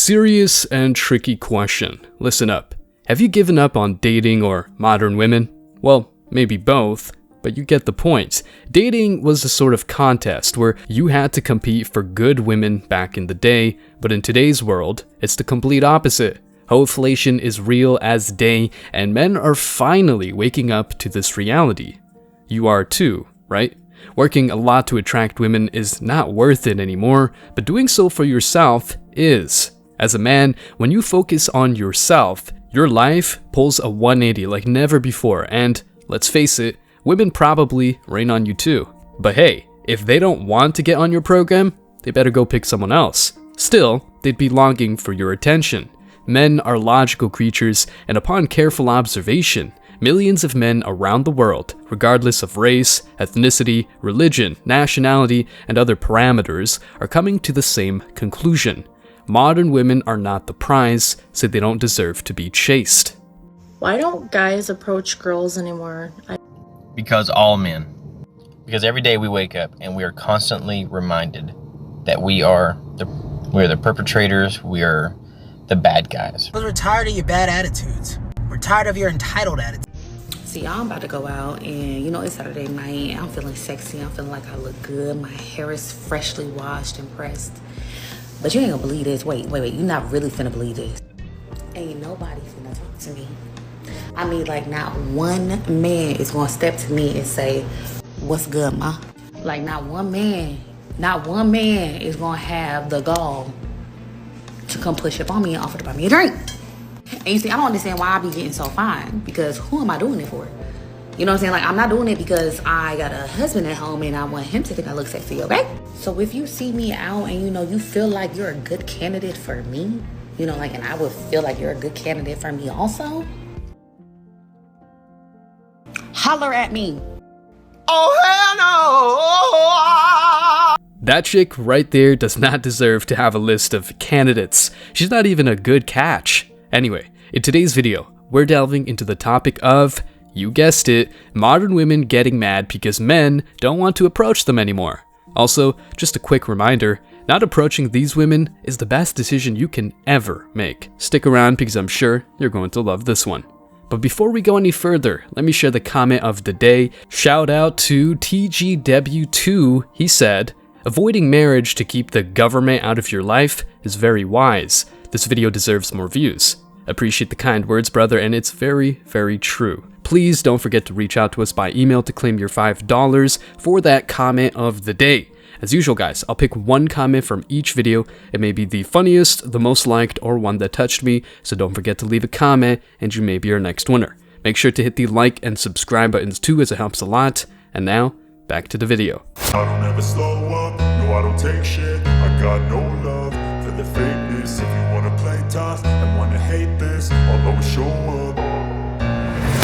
serious and tricky question. Listen up. Have you given up on dating or modern women? Well, maybe both, but you get the point. Dating was a sort of contest where you had to compete for good women back in the day, but in today's world, it's the complete opposite. Hoeflation is real as day, and men are finally waking up to this reality. You are too, right? Working a lot to attract women is not worth it anymore, but doing so for yourself is. As a man, when you focus on yourself, your life pulls a 180 like never before, and let's face it, women probably rain on you too. But hey, if they don't want to get on your program, they better go pick someone else. Still, they'd be longing for your attention. Men are logical creatures, and upon careful observation, millions of men around the world, regardless of race, ethnicity, religion, nationality, and other parameters, are coming to the same conclusion. Modern women are not the prize, so they don't deserve to be chased. Why don't guys approach girls anymore? Because all men. Because every day we wake up and we are constantly reminded that we are the perpetrators, we are the bad guys. We're tired of your bad attitudes. We're tired of your entitled attitude. See, I'm about to go out and, it's Saturday night. I'm feeling sexy. I'm feeling like I look good. My hair is freshly washed and pressed. But you ain't gonna believe this. Wait. You're not really finna believe this. Ain't nobody finna talk to me. I mean, like, not one man is gonna step to me and say, "What's good, ma?" Like, not one man is gonna have the gall to come push up on me and offer to buy me a drink. And you see, I don't understand why I be getting so fine, because who am I doing it for? You know what I'm saying? Like, I'm not doing it because I got a husband at home and I want him to think I look sexy, okay? So if you see me out and, you feel like you're a good candidate for me, and I would feel like you're a good candidate for me also, holler at me. Oh, hell no! That chick right there does not deserve to have a list of candidates. She's not even a good catch. Anyway, in today's video, we're delving into the topic of, you guessed it, modern women getting mad because men don't want to approach them anymore. Also, just a quick reminder, not approaching these women is the best decision you can ever make. Stick around because I'm sure you're going to love this one. But before we go any further, let me share the comment of the day. Shout out to TGW2. He said, "Avoiding marriage to keep the government out of your life is very wise. This video deserves more views." Appreciate the kind words, brother, and it's very, very true. Please don't forget to reach out to us by email to claim your $5 for that comment of the day. As usual, guys, I'll pick one comment from each video. It may be the funniest, the most liked, or one that touched me, so don't forget to leave a comment and you may be our next winner. Make sure to hit the like and subscribe buttons too, as it helps a lot. And now, back to the video. I don't ever slow up, no I don't take shit. I got no love for the fakeness. If you wanna play tough and wanna hate this, I'll always show up.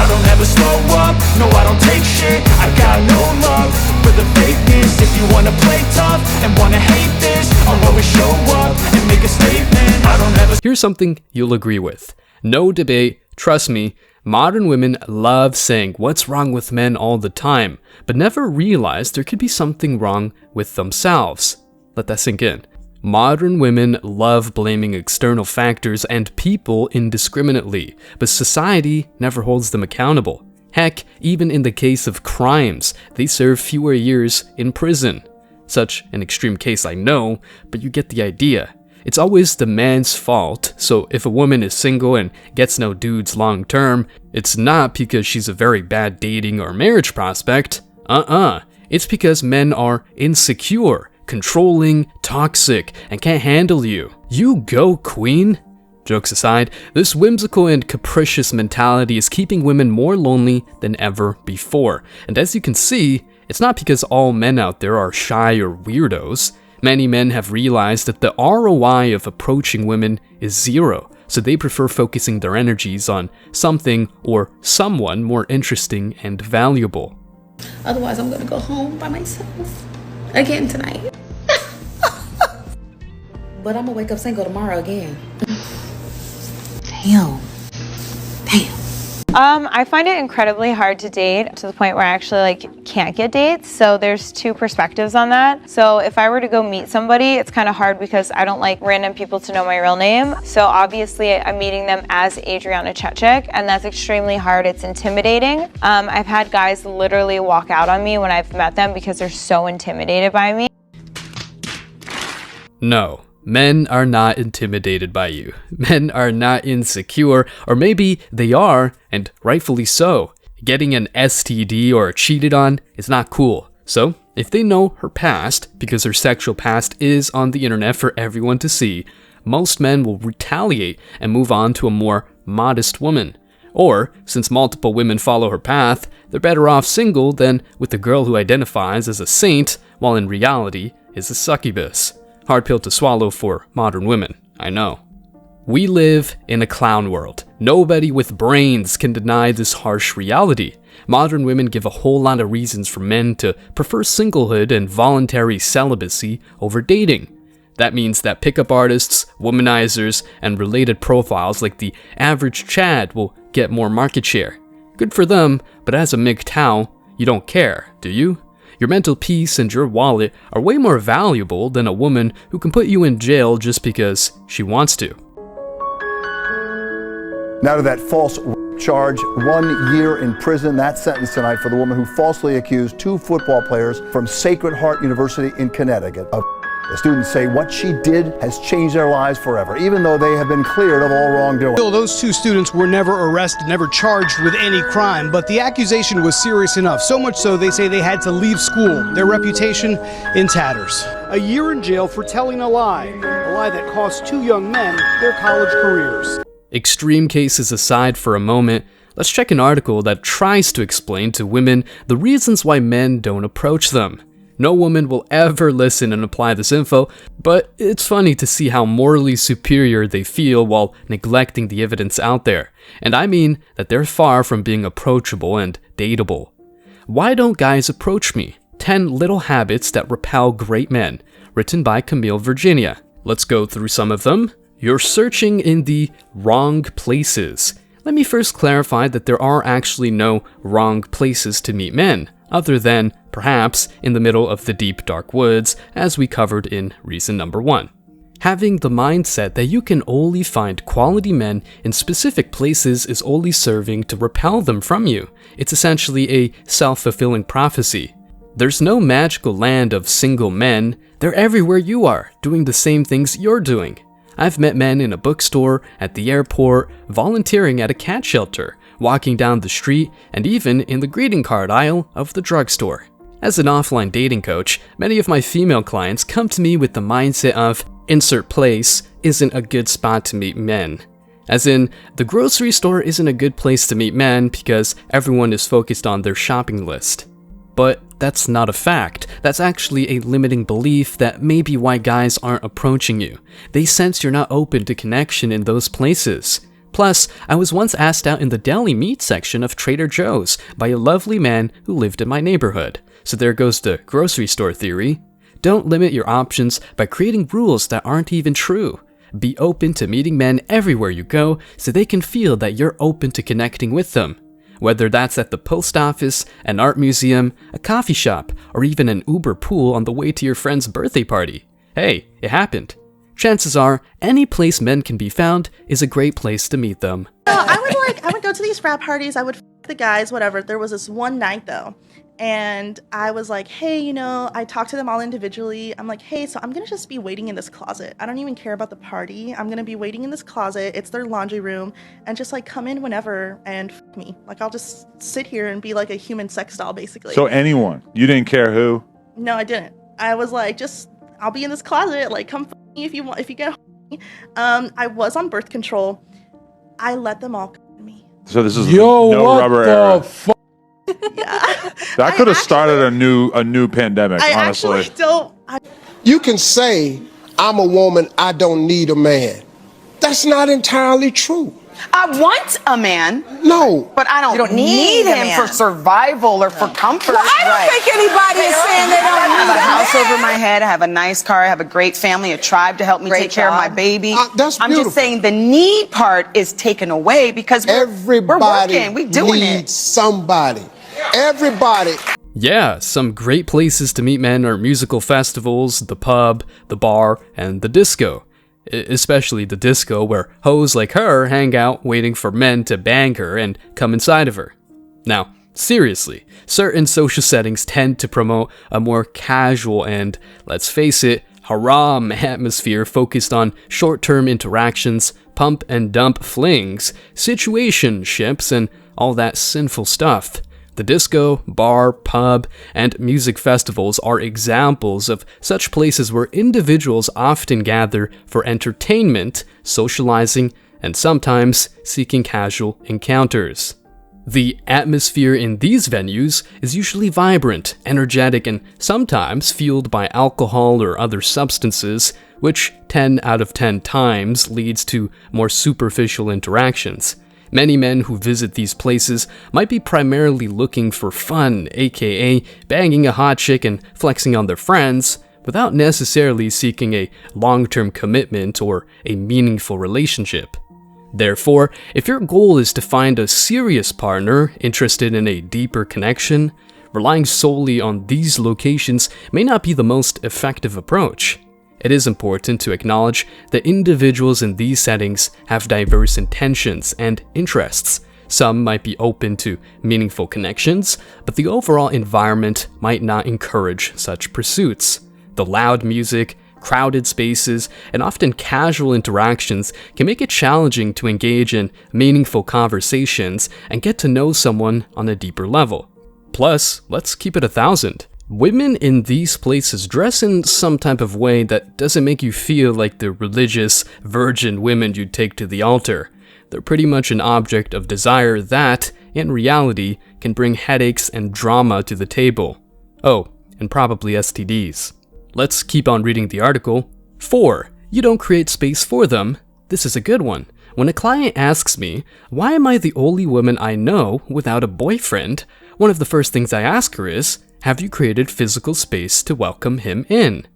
I don't ever slow up, no I don't take shit. I got no love for the fakeness. If you wanna play tough and wanna hate this, I'll always show up and make a statement. I don't ever. Here's something you'll agree with. No debate, trust me, modern women love saying what's wrong with men all the time, but never realize there could be something wrong with themselves. Let that sink in. Modern women love blaming external factors and people indiscriminately, but society never holds them accountable. Heck, even in the case of crimes, they serve fewer years in prison. Such an extreme case, I know, but you get the idea. It's always the man's fault, so if a woman is single and gets no dudes long term, it's not because she's a very bad dating or marriage prospect. It's because men are insecure, controlling, toxic, and can't handle you. You go, queen! Jokes aside, this whimsical and capricious mentality is keeping women more lonely than ever before. And as you can see, it's not because all men out there are shy or weirdos. Many men have realized that the ROI of approaching women is zero, so they prefer focusing their energies on something or someone more interesting and valuable. Otherwise, I'm gonna go home by myself again tonight. But I'm gonna wake up single tomorrow again. Damn. I find it incredibly hard to date to the point where I actually can't get dates. So there's two perspectives on that. So if I were to go meet somebody, it's kind of hard because I don't like random people to know my real name. So obviously I'm meeting them as Adriana Chechik, and that's extremely hard. It's intimidating. I've had guys literally walk out on me when I've met them because they're so intimidated by me. No, men are not intimidated by you. Men are not insecure, or maybe they are, and rightfully so. Getting an STD or cheated on is not cool. So, if they know her past, because her sexual past is on the internet for everyone to see, most men will retaliate and move on to a more modest woman. Or, since multiple women follow her path, they're better off single than with a girl who identifies as a saint, while in reality is a succubus. Hard pill to swallow for modern women, I know. We live in a clown world. Nobody with brains can deny this harsh reality. Modern women give a whole lot of reasons for men to prefer singlehood and voluntary celibacy over dating. That means that pickup artists, womanizers, and related profiles like the average Chad will get more market share. Good for them, but as a MGTOW, you don't care, do you? Your mental peace and your wallet are way more valuable than a woman who can put you in jail just because she wants to. Now to that false charge, 1 year in prison. That sentence tonight for the woman who falsely accused 2 football players from Sacred Heart University in Connecticut of. The students say what she did has changed their lives forever, even though they have been cleared of all wrongdoing. Those 2 students were never arrested, never charged with any crime, but the accusation was serious enough, so much so they say they had to leave school, their reputation in tatters. A year in jail for telling a lie that cost 2 young men their college careers. Extreme cases aside for a moment, let's check an article that tries to explain to women the reasons why men don't approach them. No woman will ever listen and apply this info, but it's funny to see how morally superior they feel while neglecting the evidence out there. And I mean that they're far from being approachable and dateable. Why don't guys approach me? 10 Little Habits That Repel Great Men, written by Camille Virginia. Let's go through some of them. You're searching in the wrong places. Let me first clarify that there are actually no wrong places to meet men, other than, perhaps, in the middle of the deep dark woods, as we covered in reason number 1. Having the mindset that you can only find quality men in specific places is only serving to repel them from you. It's essentially a self-fulfilling prophecy. There's no magical land of single men. They're everywhere you are, doing the same things you're doing. I've met men in a bookstore, at the airport, volunteering at a cat shelter, walking down the street, and even in the greeting card aisle of the drugstore. As an offline dating coach, many of my female clients come to me with the mindset of insert place isn't a good spot to meet men. As in, the grocery store isn't a good place to meet men because everyone is focused on their shopping list. But that's not a fact. That's actually a limiting belief that may be why guys aren't approaching you. They sense you're not open to connection in those places. Plus, I was once asked out in the deli meat section of Trader Joe's by a lovely man who lived in my neighborhood. So there goes the grocery store theory. Don't limit your options by creating rules that aren't even true. Be open to meeting men everywhere you go so they can feel that you're open to connecting with them. Whether that's at the post office, an art museum, a coffee shop, or even an Uber pool on the way to your friend's birthday party. Hey, it happened. Chances are, any place men can be found is a great place to meet them. I would go to these frat parties, I would f the guys, whatever. There was this one night though, and I was like, hey, I talked to them all individually. I'm like, hey, so I'm gonna just be waiting in this closet. I don't even care about the party. I'm gonna be waiting in this closet. It's their laundry room, and just like come in whenever and f me. Like I'll just sit here and be like a human sex doll, basically. So anyone, you didn't care who? No, I didn't. I was like, I'll be in this closet. Like come f me if you want. If you get me. I was on birth control. I let them all come to me. So this is no rubber era. Yeah. That could have started a new pandemic, honestly. I actually don't. You can say, I'm a woman, I don't need a man. That's not entirely true. I want a man. No. But I don't need him for survival or for comfort. Well, I don't think anybody is saying they don't I have need a house man. over my head. I have a nice car. I have a great family, a tribe to help me take care of my baby. That's I'm beautiful. just saying the need part is taken away because we're working. We're doing it. needs somebody. Everybody. Yeah, some great places to meet men are musical festivals, the pub, the bar, and the disco. Especially the disco, where hoes like her hang out waiting for men to bang her and come inside of her. Now, seriously, certain social settings tend to promote a more casual and, let's face it, haram atmosphere focused on short-term interactions, pump and dump flings, situationships, and all that sinful stuff. The disco, bar, pub, and music festivals are examples of such places where individuals often gather for entertainment, socializing, and sometimes seeking casual encounters. The atmosphere in these venues is usually vibrant, energetic, and sometimes fueled by alcohol or other substances, which 10 out of 10 times leads to more superficial interactions. Many men who visit these places might be primarily looking for fun, aka banging a hot chick and flexing on their friends, without necessarily seeking a long-term commitment or a meaningful relationship. Therefore, if your goal is to find a serious partner interested in a deeper connection, relying solely on these locations may not be the most effective approach. It is important to acknowledge that individuals in these settings have diverse intentions and interests. Some might be open to meaningful connections, but the overall environment might not encourage such pursuits. The loud music, crowded spaces, and often casual interactions can make it challenging to engage in meaningful conversations and get to know someone on a deeper level. Plus, let's keep it 1,000. Women in these places dress in some type of way that doesn't make you feel like the religious, virgin women you'd take to the altar. They're pretty much an object of desire that, in reality, can bring headaches and drama to the table. Oh, and probably STDs. Let's keep on reading the article. 4. You don't create space for them. This is a good one. When a client asks me, why am I the only woman I know without a boyfriend? One of the first things I ask her is, have you created physical space to welcome him in?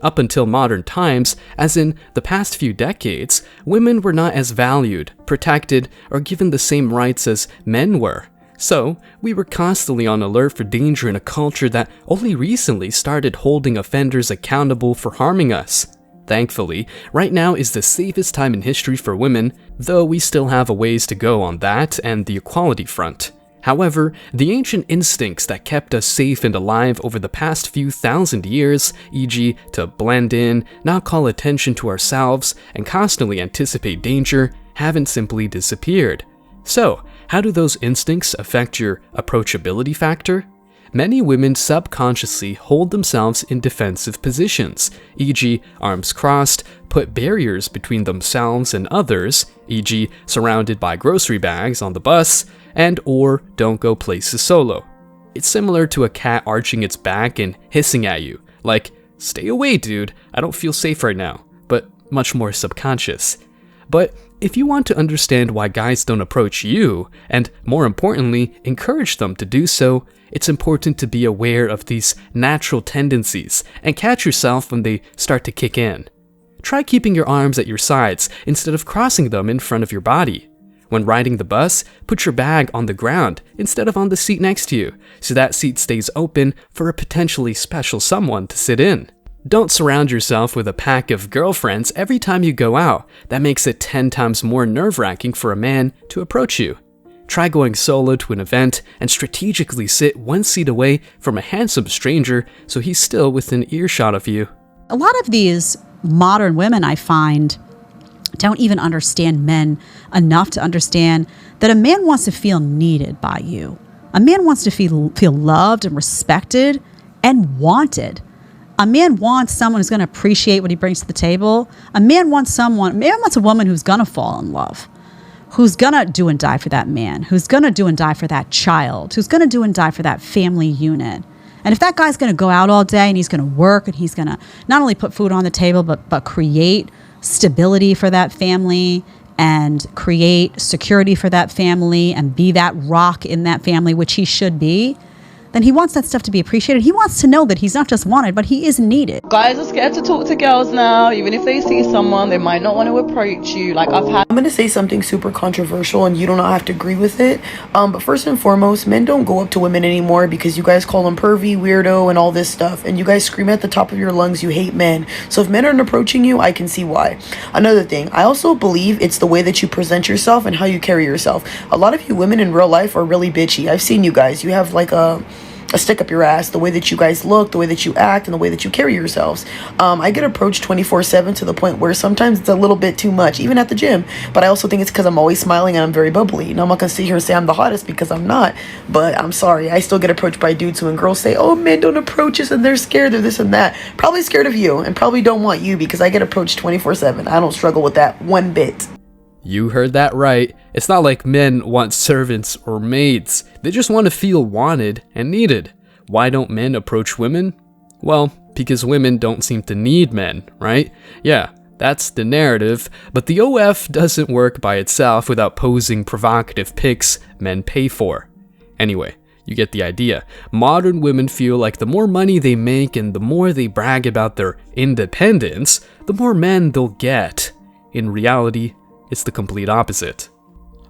Up until modern times, as in the past few decades, women were not as valued, protected, or given the same rights as men were. So, we were constantly on alert for danger in a culture that only recently started holding offenders accountable for harming us. Thankfully, right now is the safest time in history for women, though we still have a ways to go on that and the equality front. However, the ancient instincts that kept us safe and alive over the past few thousand years, e.g. to blend in, not call attention to ourselves, and constantly anticipate danger, haven't simply disappeared. So, how do those instincts affect your approachability factor? Many women subconsciously hold themselves in defensive positions, e.g. arms crossed, put barriers between themselves and others, e.g. surrounded by grocery bags on the bus, and or don't go places solo. It's similar to a cat arching its back and hissing at you, like, stay away dude, I don't feel safe right now, but much more subconscious. But if you want to understand why guys don't approach you, and more importantly, encourage them to do so, it's important to be aware of these natural tendencies and catch yourself when they start to kick in. Try keeping your arms at your sides instead of crossing them in front of your body. When riding the bus, put your bag on the ground instead of on the seat next to you, so that seat stays open for a potentially special someone to sit in. Don't surround yourself with a pack of girlfriends every time you go out. That makes it 10 times more nerve-wracking for a man to approach you. Try going solo to an event and strategically sit one seat away from a handsome stranger so he's still within earshot of you. A lot of these modern women, I find, don't even understand men enough to understand that a man wants to feel needed by you. A man wants to feel loved and respected and wanted. A man wants someone who's going to appreciate what he brings to the table. A man wants a woman who's going to fall in love, who's going to do and die for that man, who's going to do and die for that child, who's going to do and die for that family unit. And if that guy's going to go out all day and he's going to work and he's going to not only put food on the table, but create stability for that family and create security for that family and be that rock in that family, which he should be, then he wants that stuff to be appreciated. He wants to know that he's not just wanted, but he is needed. Guys are scared to talk to girls now. Even if they see someone, they might not want to approach you. I'm going to say something super controversial and you do not have to agree with it. But first and foremost, men don't go up to women anymore because you guys call them pervy, weirdo, and all this stuff. And you guys scream at the top of your lungs you hate men. So if men aren't approaching you, I can see why. Another thing, I also believe it's the way that you present yourself and how you carry yourself. A lot of you women in real life are really bitchy. I've seen you guys. You have like a stick up your ass, the way that you guys look, the way that you act, and the way that you carry yourselves. I get approached 24/7 to the point where sometimes it's a little bit too much, even at the gym. But I also think it's because I'm always smiling and I'm very bubbly. Now, I'm not going to sit here and say I'm the hottest because I'm not. But I'm sorry, I still get approached by dudes when girls say, oh, men don't approach us and they're scared, they're this and that. Probably scared of you and probably don't want you because I get approached 24/7. I don't struggle with that one bit. You heard that right. It's not like men want servants or maids. They just want to feel wanted and needed. Why don't men approach women? Well, because women don't seem to need men, right? Yeah, that's the narrative, but the OF doesn't work by itself without posing provocative pics men pay for. Anyway, you get the idea. Modern women feel like the more money they make and the more they brag about their independence, the more men they'll get. In reality, it's the complete opposite.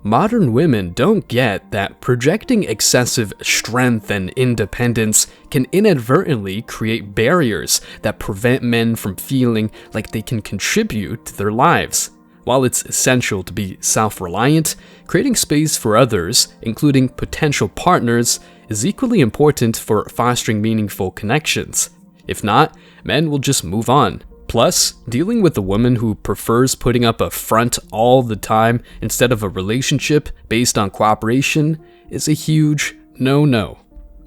Modern women don't get that projecting excessive strength and independence can inadvertently create barriers that prevent men from feeling like they can contribute to their lives. While it's essential to be self-reliant, creating space for others, including potential partners, is equally important for fostering meaningful connections. If not, men will just move on. Plus, dealing with a woman who prefers putting up a front all the time instead of a relationship based on cooperation is a huge no-no.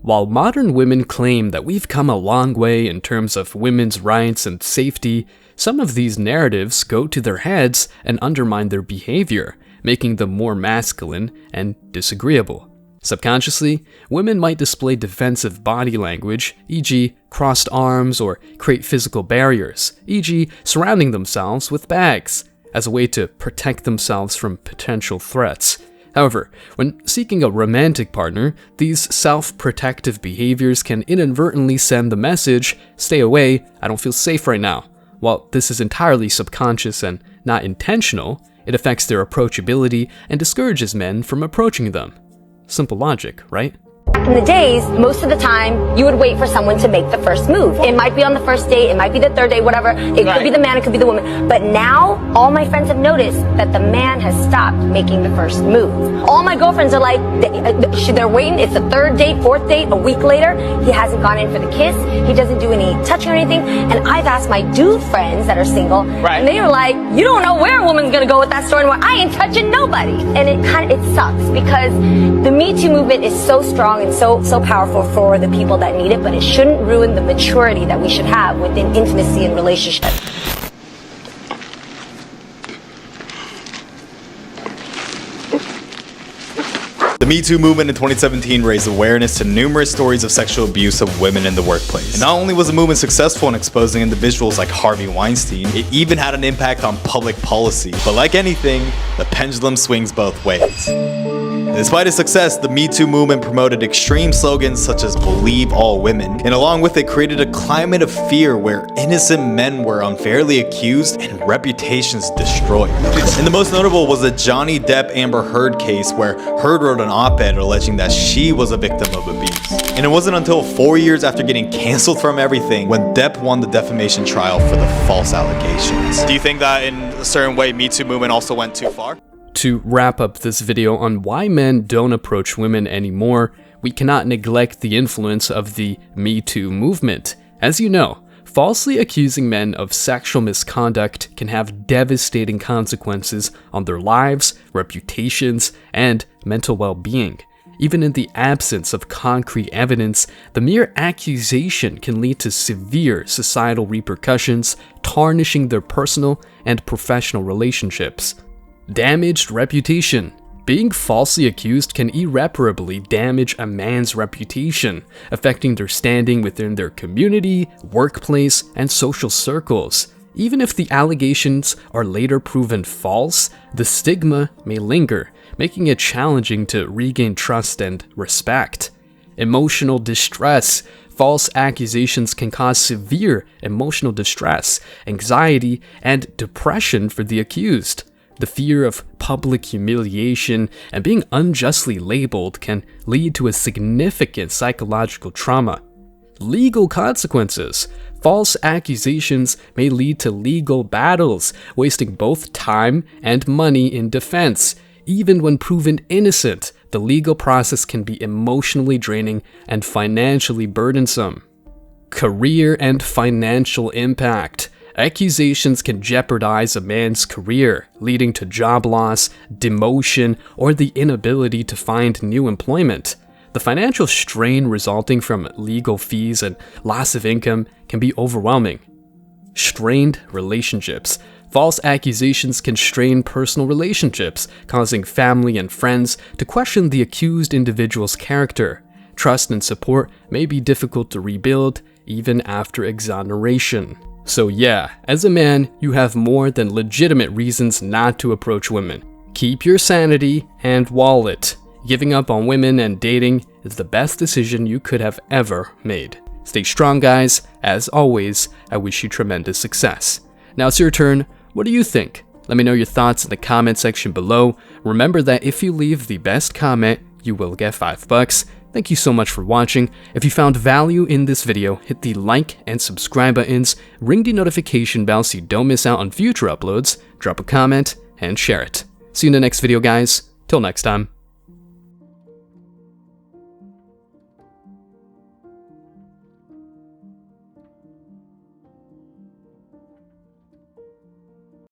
While modern women claim that we've come a long way in terms of women's rights and safety, some of these narratives go to their heads and undermine their behavior, making them more masculine and disagreeable. Subconsciously, women might display defensive body language, e.g. crossed arms, or create physical barriers, e.g. surrounding themselves with bags, as a way to protect themselves from potential threats. However, when seeking a romantic partner, these self-protective behaviors can inadvertently send the message, stay away, I don't feel safe right now. While this is entirely subconscious and not intentional, it affects their approachability and discourages men from approaching them. Simple logic, right? Back in the days, most of the time, you would wait for someone to make the first move. It might be on the first date, it might be the third date, whatever. It could be the man, it could be the woman. But now, all my friends have noticed that the man has stopped making the first move. All my girlfriends are like, they're waiting. It's the third date, fourth date, a week later. He hasn't gone in for the kiss. He doesn't do any touching or anything. And I've asked my dude friends that are single, and they are like, you don't know where a woman's gonna go with that story anymore. I ain't touching nobody. And it sucks because the Me Too movement is so strong and so powerful for the people that need it, but it shouldn't ruin the maturity that we should have within intimacy and relationships. The Me Too movement in 2017 raised awareness to numerous stories of sexual abuse of women in the workplace. And not only was the movement successful in exposing individuals like Harvey Weinstein, it even had an impact on public policy. But like anything, the pendulum swings both ways. Despite its success, the Me Too movement promoted extreme slogans such as "Believe all women," and along with it created a climate of fear where innocent men were unfairly accused and reputations destroyed. And the most notable was the Johnny Depp Amber Heard case, where Heard wrote an op-ed alleging that she was a victim of abuse. And it wasn't until 4 years after getting canceled from everything when Depp won the defamation trial for the false allegations. Do you think that in a certain way Me Too movement also went too far? To wrap up this video on why men don't approach women anymore, we cannot neglect the influence of the Me Too movement. As you know, falsely accusing men of sexual misconduct can have devastating consequences on their lives, reputations, and mental well-being. Even in the absence of concrete evidence, the mere accusation can lead to severe societal repercussions, tarnishing their personal and professional relationships. Damaged reputation. Being falsely accused can irreparably damage a man's reputation, affecting their standing within their community, workplace, and social circles. Even if the allegations are later proven false, the stigma may linger, making it challenging to regain trust and respect. Emotional distress. False accusations can cause severe emotional distress, anxiety, and depression for the accused. The fear of public humiliation and being unjustly labeled can lead to a significant psychological trauma. Legal consequences. False accusations may lead to legal battles, wasting both time and money in defense. Even when proven innocent, the legal process can be emotionally draining and financially burdensome. Career and financial impact. Accusations can jeopardize a man's career, leading to job loss, demotion, or the inability to find new employment. The financial strain resulting from legal fees and loss of income can be overwhelming. Strained relationships. False accusations can strain personal relationships, causing family and friends to question the accused individual's character. Trust and support may be difficult to rebuild, even after exoneration. So yeah, as a man, you have more than legitimate reasons not to approach women. Keep your sanity and wallet. Giving up on women and dating is the best decision you could have ever made. Stay strong, guys. As always, I wish you tremendous success. Now it's your turn. What do you think? Let me know your thoughts in the comment section below. Remember that if you leave the best comment, you will get $5. Thank you so much for watching. If you found value in this video, hit the like and subscribe buttons, ring the notification bell so you don't miss out on future uploads, drop a comment, and share it. See you in the next video, guys. Till next time.